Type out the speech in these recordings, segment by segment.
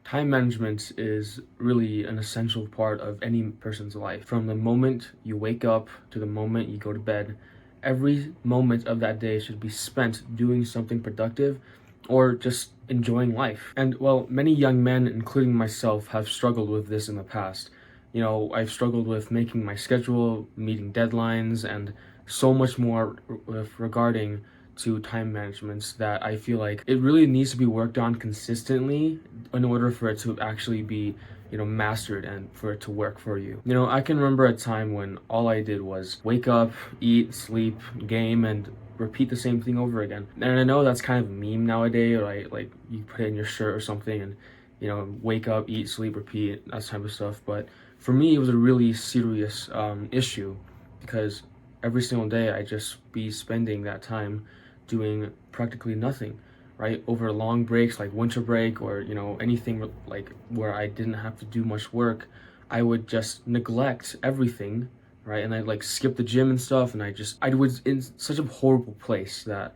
Time management is really an essential part of any person's life. From the moment you wake up to the moment you go to bed, every moment of that day should be spent doing something productive or just enjoying life. And well, many young men, including myself, have struggled with this in the past. I've struggled with making my schedule, meeting deadlines, and so much more with regarding to time management that I feel like it really needs to be worked on consistently in order for it to actually be, mastered and for it to work for you. I can remember a time when all I did was wake up, eat, sleep, game, and repeat the same thing over again. And I know that's kind of a meme nowadays, right? Like you put it in your shirt or something and wake up, eat, sleep, repeat, that type of stuff. But for me, it was a really serious issue because every single day I just be spending that time doing practically nothing, right? Over long breaks like winter break or anything like where I didn't have to do much work, I would just neglect everything, right? And I'd like skip the gym and stuff, and I was in such a horrible place that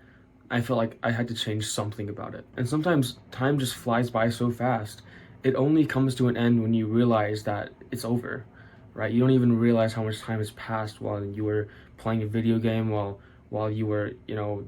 I felt like I had to change something about it. And sometimes time just flies by so fast. It only comes to an end when you realize that it's over, right? You don't even realize how much time has passed while you were playing a video game, while you were,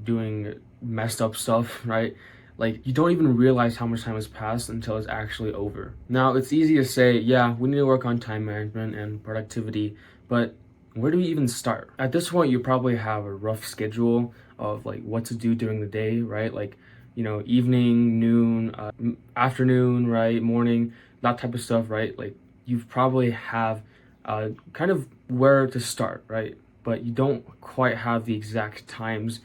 doing messed up stuff, right? Like, you don't even realize how much time has passed until it's actually over. Now, it's easy to say, yeah, we need to work on time management and productivity, but where do we even start? At this point, you probably have a rough schedule of like what to do during the day, right? Like, evening, noon, afternoon, right? Morning, that type of stuff, right? Like, you probably have kind of where to start, right? But you don't quite have the exact times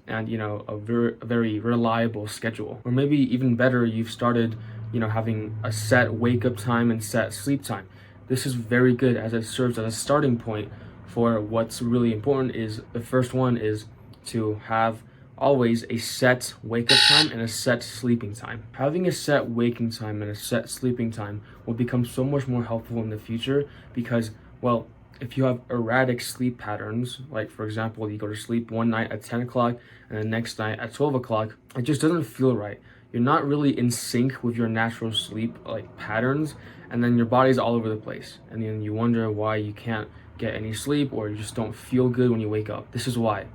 and a very reliable schedule. Or maybe even better, you've started having a set wake up time and set sleep time. This is very good as it serves as a starting point for what's really important. Is the first one is to have always a set wake up time and a set sleeping time. Having a set waking time and a set sleeping time will become so much more helpful in the future because, well, if you have erratic sleep patterns, like for example, you go to sleep one night at 10 o'clock and the next night at 12 o'clock, it just doesn't feel right. You're not really in sync with your natural sleep like patterns, and then your body's all over the place. And then you wonder why you can't get any sleep or you just don't feel good when you wake up. This is why,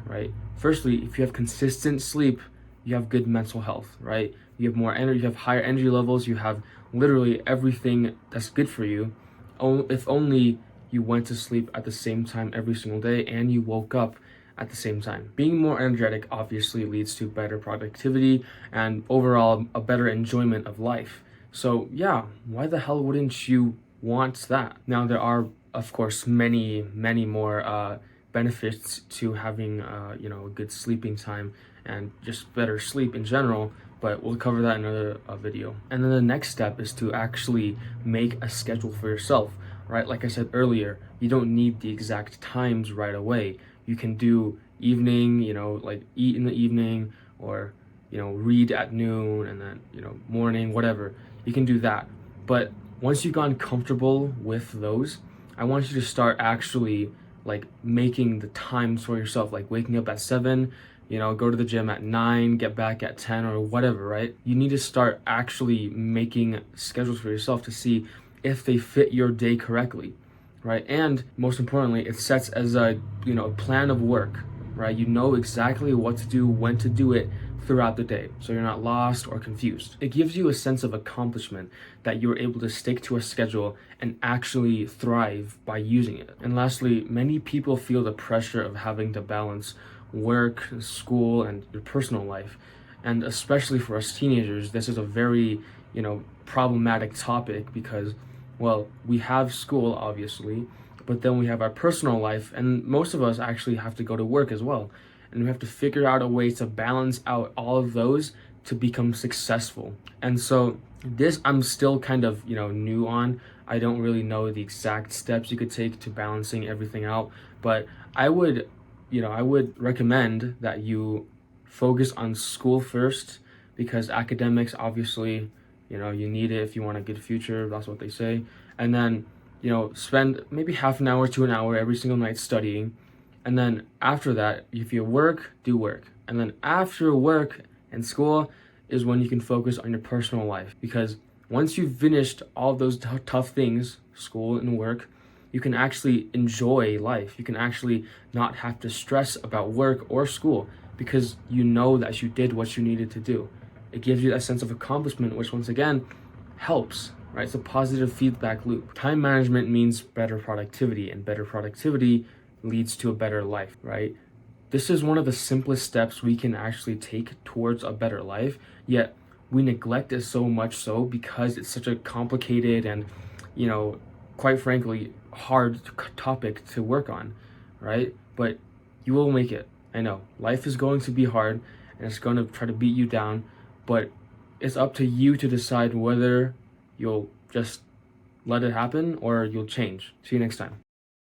right? Firstly, if you have consistent sleep, you have good mental health, right? You have more energy, you have higher energy levels, you have literally everything that's good for you. If only you went to sleep at the same time every single day and you woke up at the same time. Being more energetic obviously leads to better productivity and overall a better enjoyment of life. So yeah, why the hell wouldn't you want that? Now there are of course many more benefits to having a good sleeping time and just better sleep in general, but we'll cover that in another video. And then the next step is to actually make a schedule for yourself, right? Like I said earlier, you don't need the exact times right away. You can do evening, like eat in the evening, or read at noon, and then morning, whatever. You can do that. But once you've gotten comfortable with those, I want you to start actually like making the times for yourself, like waking up at 7, go to the gym at 9, get back at 10 or whatever, right? You need to start actually making schedules for yourself to see if they fit your day correctly, right? And most importantly, it sets as a plan of work, right? You know exactly what to do, when to do it throughout the day, so you're not lost or confused. It gives you a sense of accomplishment that you're able to stick to a schedule and actually thrive by using it. And lastly, many people feel the pressure of having to balance work, school, and your personal life. And especially for us teenagers, this is a very, problematic topic because, well, we have school, obviously, but then we have our personal life, and most of us actually have to go to work as well. And we have to figure out a way to balance out all of those to become successful. And so this I'm still kind of, new on. I don't really know the exact steps you could take to balancing everything out, but I would recommend that you focus on school first because academics, obviously, you need it if you want a good future. That's what they say. And then, spend maybe half an hour to an hour every single night studying. And then after that, if you work, do work. And then after work and school is when you can focus on your personal life. Because Once you've finished all those tough things, school and work, you can actually enjoy life. You can actually not have to stress about work or school because you know that you did what you needed to do. It gives you a sense of accomplishment, which once again helps, right? It's a positive feedback loop. Time management means better productivity, and better productivity leads to a better life, right? This is one of the simplest steps we can actually take towards a better life, yet we neglect it so much so because it's such a complicated and, quite frankly, hard topic to work on, right? But you will make it. I know life is going to be hard and it's going to try to beat you down, but it's up to you to decide whether you'll just let it happen or you'll change. See you next time.